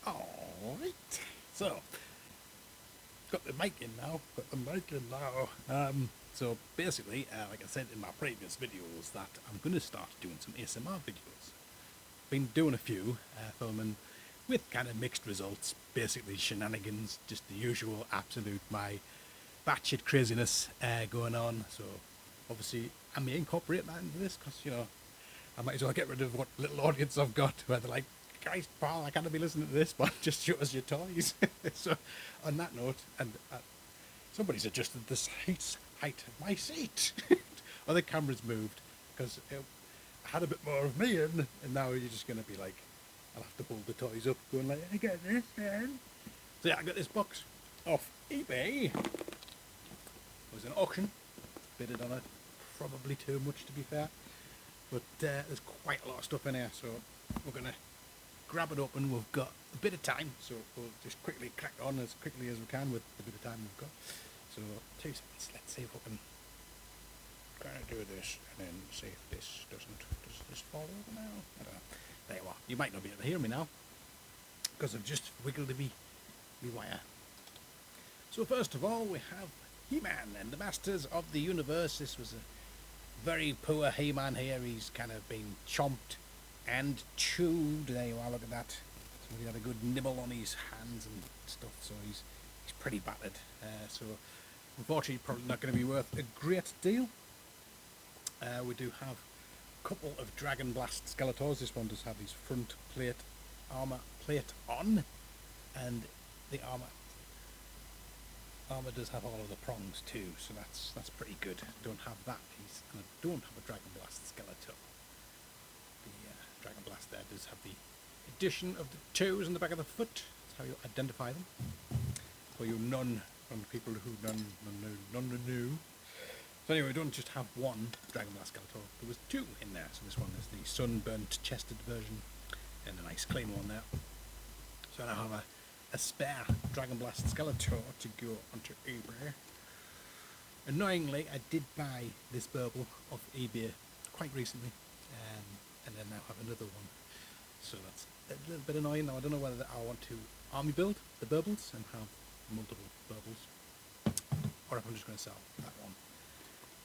Alright. So, got the mic in now. So basically, like I said in my previous videos, that I'm going to start doing some ASMR videos. Been doing a few, filming with kind of mixed results. Basically shenanigans, just the usual absolute my batshit craziness going on. So obviously I may incorporate that into this because, I might as well get rid of what little audience I've got where they're like, guys, pal, I can't be listening to this, but just show us your toys. So, on that note, and somebody's adjusted the height of my seat. Or the camera's moved because it had a bit more of me in, and now you're just going to be like, I'll have to pull the toys up, going like, I got this, man. So yeah, I got this box off eBay. It was an auction, bidded on it, probably too much to be fair. But there's quite a lot of stuff in here, so we're going to grab it open. We've got a bit of time, so we'll just quickly crack on as quickly as we can with the bit of time we've got. So, 2 seconds, let's see if we can kind of do this, and then see if this does this fall over now? I don't know. There you are. You might not be able to hear me now, because I've just wiggled the wire. So first of all, we have He-Man and the Masters of the Universe. This was a very poor He-Man here. He's kind of been chomped and chewed. There you are, look at that. Somebody had a good nibble on his hands and stuff, so he's pretty battered. So unfortunately probably not going to be worth a great deal. We do have a couple of Dragon Blast Skeletors. This one does have his front plate, armor plate on, and the armor does have all of the prongs too, so that's pretty good. Don't have that piece, and I don't have a Dragon Blast Skeletor. The Dragon Blast there does have the addition of the toes in the back of the foot. That's how you identify them. For you people who none know. So anyway, we don't just have one Dragon Blast Skeletor. There was 2 in there. So this one is the sunburnt chested version, and a nice clean one there. So I now have a spare Dragon Blast Skeletor to go onto eBay. Annoyingly, I did buy this Burble off eBay quite recently, and then now have another one. So that's a little bit annoying. Now I don't know whether I want to army build the Burbles and have multiple Burbles, or if I'm just going to sell that one.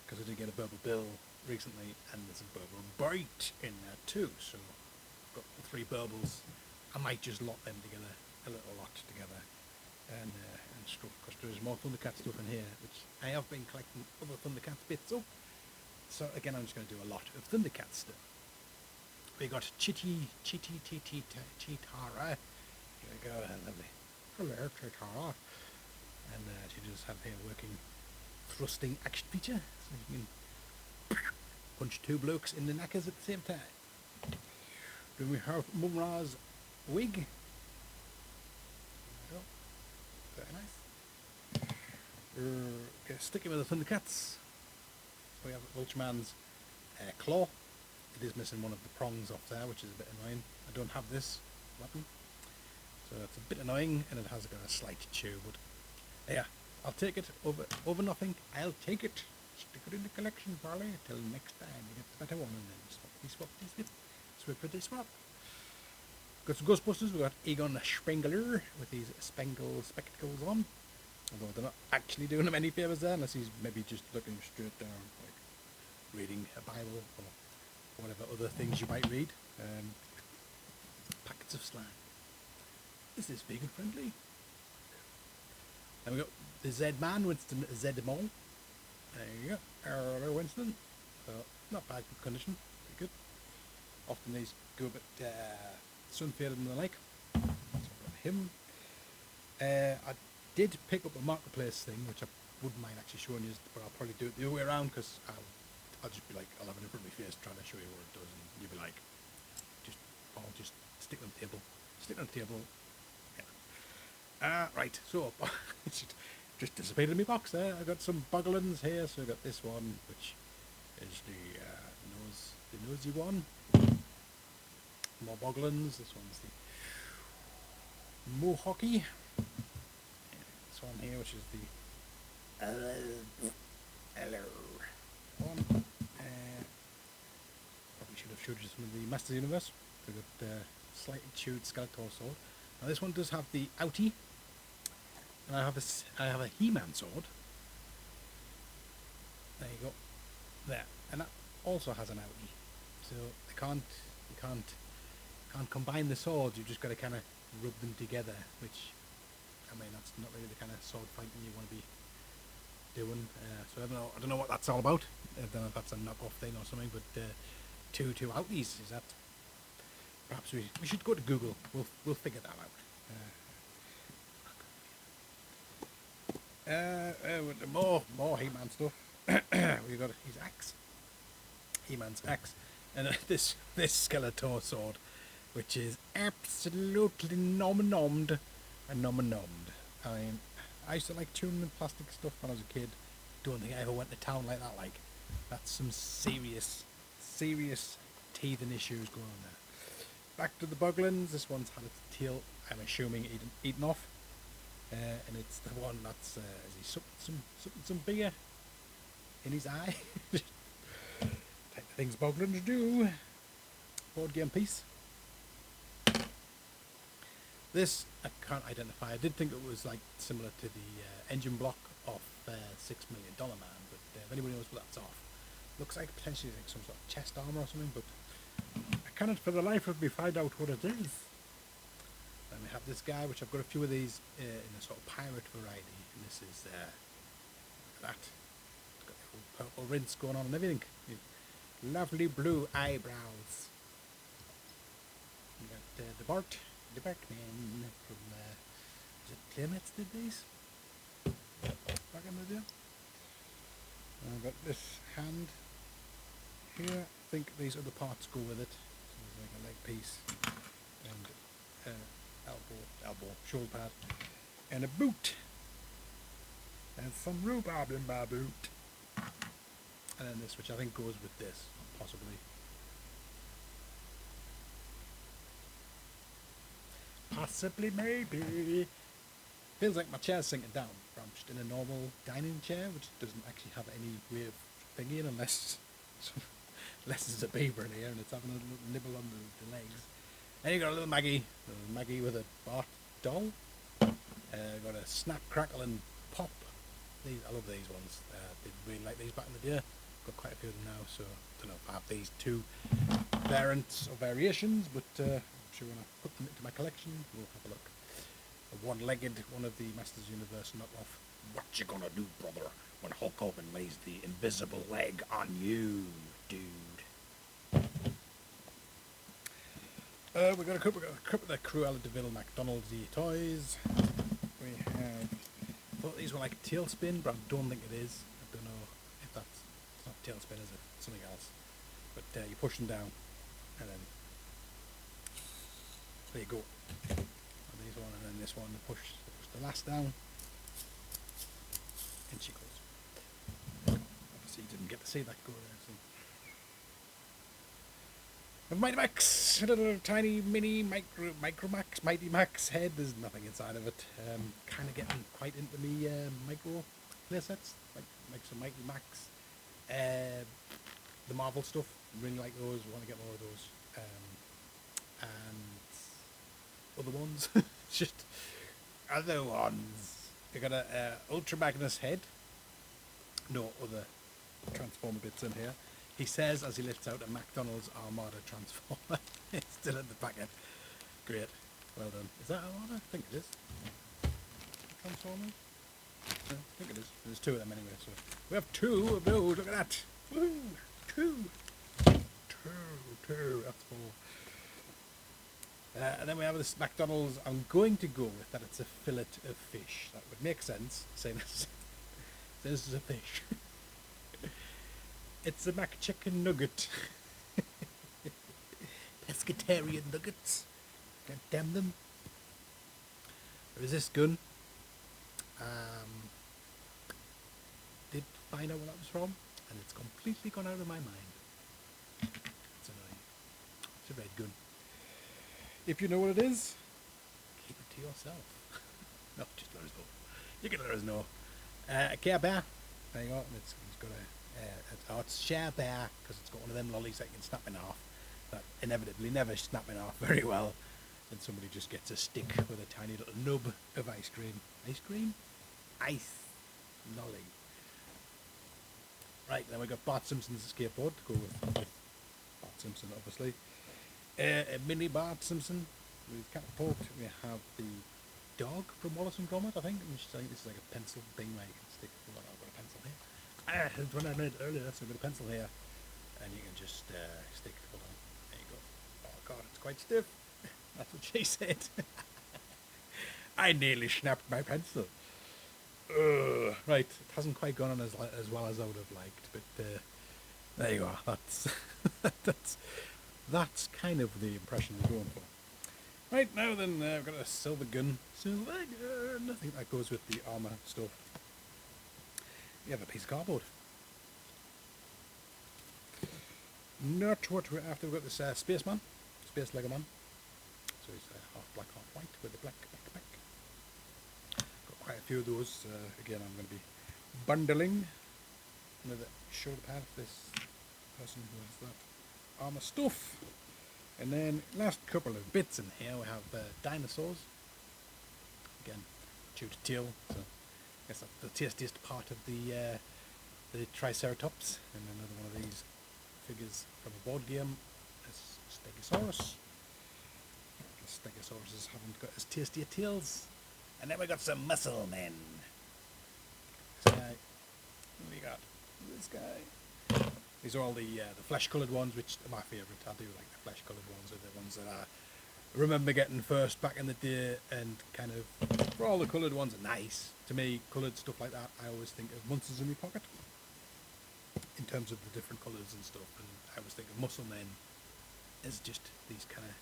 Because I did get a Burble Bill recently, and there's a Burble Bite in there too. So I've got 3 Burbles. I might just lot them together, a little lot together, and stuff. Because there's more Thundercat stuff in here, which I have been collecting other Thundercat bits up. So again, I'm just going to do a lot of Thundercat stuff. We got Chitara. Here we go, lovely. Hello, Chitara. And she does have here working thrusting action feature, so you can punch 2 blokes in the knackers at the same time. Then we have Mumra's wig. There we go. Very nice. Okay, sticking with the Thundercats, we have Ultraman's claw. It is missing one of the prongs off there, which is a bit annoying. I don't have this weapon, so that's a bit annoying, and it has got a slight chew, but yeah, I'll take it over nothing. I'll take it. Stick it in the collection, Farley, till next time you get the better one, and then swap. Got some Ghostbusters. We've got Egon Spengler with his Spangle spectacles on, although they're not actually doing him any favours there, unless he's maybe just looking straight down, like reading a Bible or whatever other things you might read. Packets of slime. Is this vegan friendly? Then we got the Z-Man, Winston Z-Mole. There you go. Hello, Winston. Not bad, good condition. Pretty good. Often these go a bit sun faded in the lake. So I've got him. I did pick up a marketplace thing, which I wouldn't mind actually showing you, but I'll probably do it the other way around, because I'll just be like, I'll have it in front of my face trying to show you what it does, and you'll be like, I'll just stick it on the table. Stick it on the table. Yeah. Right, so it's just dissipated in my box there. I got some Boglins here, so I got this one, which is the nosy one. More Boglins. This one's the Mohawky. This one here, which is the hello one. Probably should have showed you some of the Masters of the Universe. They've got slightly chewed Skeletor sword. Now this one does have the outie, and I have a He-Man sword. There you go, there, and that also has an outie. So you can't combine the swords. You just got to kind of rub them together, which, I mean, that's not really the kind of sword fighting you want to be doing. So I don't know what that's all about. I don't know if that's a knockoff thing or something. But two outies, is that? Perhaps we should go to Google. We'll figure that out. With the more He-Man stuff. We've got his axe, He-Man's axe, and this Skeletor sword, which is absolutely nom-nommed and nom-nommed. I mean, I used to like tuning in plastic stuff when I was a kid. Don't think I ever went to town like that. Like, that's some serious teething issues going on there. Back to the Boglins. This one's had its tail, I'm assuming, eaten off, and it's the one that's has he sucked some beer in his eye. Type of things Boglins do. Board game piece. This I can't identify. I did think it was like similar to the engine block of $6 Million Man, but if anybody knows what that's off, looks like potentially like some sort of chest armor or something, but I cannot for the life of me find out what it is. Then we have this guy, which I've got a few of these in a sort of pirate variety, and this is that. It's got the whole purple rinse going on and everything. Lovely blue eyebrows. We got the Bartman from was it Playmates did these back in the day. And I've got this hand here. I think these other parts go with it. So there's like a leg piece and elbow, shoulder pad, and a boot, and some rhubarb in my boot. And then this, which I think goes with this, possibly. Possibly, maybe. Feels like my chair's sinking down. I'm just in a normal dining chair, which doesn't actually have any way of thingy in unless there's a beaver in here and it's having a little nibble on the legs. And you got a little Maggie with a Bart doll. Got a Snap, Crackle and Pop. I love these ones. Did really like these back in the day. Got quite a few of them now, so I don't know if I have these two variants or variations, but I'm sure when I put them into my collection, we'll have a look. A one-legged one of the Masters Universe knockoff. What you gonna do, brother, when Hulk Hogan lays the invisible leg on you, dude? We've got a couple of the Cruella de Vil McDonald's toys. We have, I thought these were like Tailspin, but I don't think it is. I don't know if it's not Tailspin, is it? Something else. But you push them down, and then there you go. And these one, and then this one, they push the last down, and she goes. Obviously, you didn't get to see that go there. So. Mighty Max, a little tiny mini Micro Max, Mighty Max head. There's nothing inside of it. Kind of getting quite into me micro playsets, like some Mighty Max. The Marvel stuff, really like those. Want to get more of those. And other ones, just other ones. You got a Ultra Magnus head. No other Transformer bits in here. He says as he lifts out a McDonald's Armada Transformer. It's still in the packet. Great. Well done. Is that Armada? I think it is. Transformers? Yeah, I think it is. There's two of them anyway, so we have two of those. Look at that. Woo! Two. That's four. And then we have this McDonald's. I'm going to go with that it's a fillet of fish. That would make sense, saying this is a fish. It's a McChicken nugget. Pescatarian nuggets. God damn them. There is this gun. Did find out where that was from, and it's completely gone out of my mind. It's annoying. It's a red gun. If you know what it is, keep it to yourself. No, just let us know. You can let us know. A Care Bear. There you go. It's got it's Share Bear, because it's got one of them lollies that you can snap in half. That inevitably never snap in half very well. and somebody just gets a stick with a tiny little nub of ice cream. Ice cream? Ice. Nolly. Right, then we got Bart Simpson's skateboard to go with Bart Simpson, obviously. A mini Bart Simpson with catapult. We have the dog from Wallace and Gromit, I think. I think this is like a pencil thing where you can stick. Well, I've got a pencil here. That's what I made earlier. So I've got a pencil here, and you can just stick. Hold on. There you go. Oh God, it's quite stiff. That's what she said. I nearly snapped my pencil. Right, it hasn't quite gone on as well as I would have liked, but there you are. That's kind of the impression you're going for. Right, now then, I've got a silver gun. Silver gun! I think that goes with the armour stuff. We have a piece of cardboard. Not what we're after. We've got this spaceman, Space Lego Man. So he's half black, half white with a black backpack. Got quite a few of those. Again, I'm going to be bundling another shoulder pad for this person who has that armour stuff. And then last couple of bits in here, we have dinosaurs. Again, chewed tail. So I guess that's the tastiest part of the Triceratops. And another one of these figures from a board game. This Stegosaurus. Stegosauruses haven't got as tasty tails. And then we got some muscle men. This guy. What do we got? This guy. These are all the flesh-coloured ones, which are my favourite. I do like the flesh-coloured ones. Are the ones that I remember getting first back in the day, and kind of, for all the coloured ones are nice. To me, coloured stuff like that, I always think of Monsters in My Pocket, in terms of the different colours and stuff. And I always think of Muscle Men as just these kind of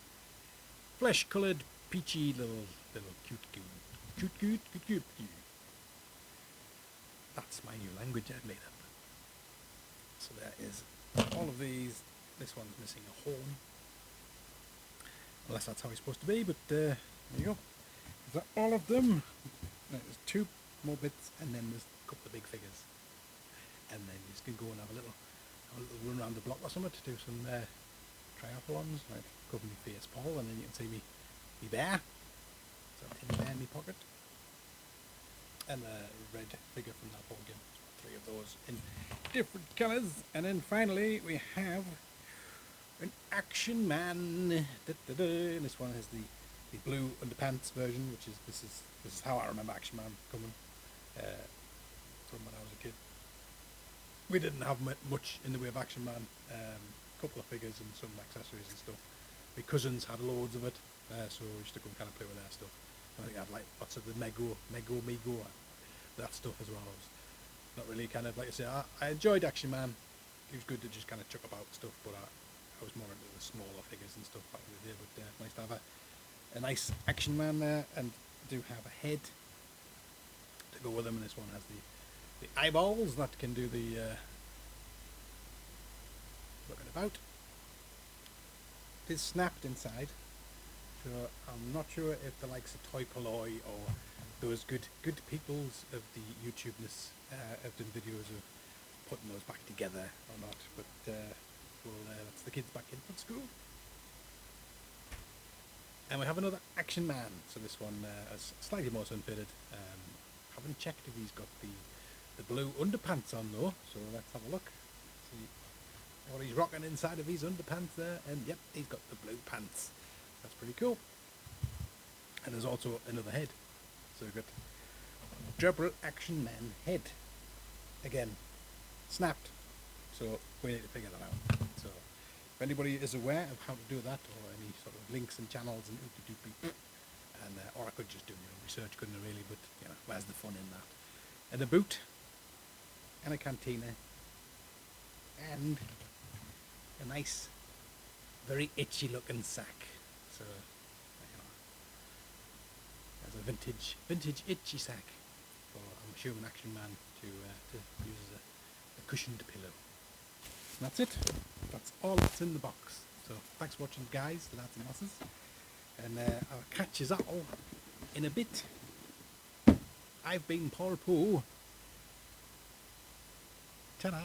flesh-coloured, peachy little cute. That's my new language I've made up. So there is all of these. This one's missing a horn, unless that's how it's supposed to be. But there you go. Is that all of them? No, there's two more bits, and then there's a couple of big figures. And then you just can go and have a little run around the block or something to do some triathlons. Right, cover me face, Paul, and then you can see me bear. So tin bear in my pocket, and a red figure from that board game. Three of those in different colours. And then finally we have an Action Man. And this one has the blue underpants version, which is this is how I remember Action Man coming from when I was a kid. We didn't have much in the way of Action Man. A couple of figures and some accessories and stuff. My cousins had loads of it, so we used to go and kind of play with their stuff. I think I had like lots of the Mego, that stuff as well. Not really kind of, like I say, I enjoyed Action Man. It was good to just kind of chuck about stuff, but I was more into the smaller figures and stuff back in the day. But nice to have a nice Action Man there, and do have a head to go with them. And this one has the eyeballs that can do the looking about. It is snapped inside, so I'm not sure if the likes of Toy Polloi or those good peoples of the YouTubeness have done videos of putting those back together or not, but that's the kids back in from school. And we have another Action Man, so this one is slightly more sun-fitted. Haven't checked if he's got the blue underpants on though, so let's have a look. See what he's rocking inside of his underpants there, and yep, he's got the blue pants. That's pretty cool. And there's also another head. So we've got Double Action Man head. Again, snapped. So we need to figure that out. So if anybody is aware of how to do that, or any sort of links and channels and or I could just do my own research, couldn't I really, but you know, where's the fun in that? And a boot, and a cantina, and a nice, very itchy looking sack. So as a vintage itchy sack for, I'm assuming, Action Man to use as a cushioned pillow. And that's it. That's all that's in the box. So thanks for watching, guys, lads and lasses, and I'll catch you all in a bit. I've been Paul Pooh. Ta-da.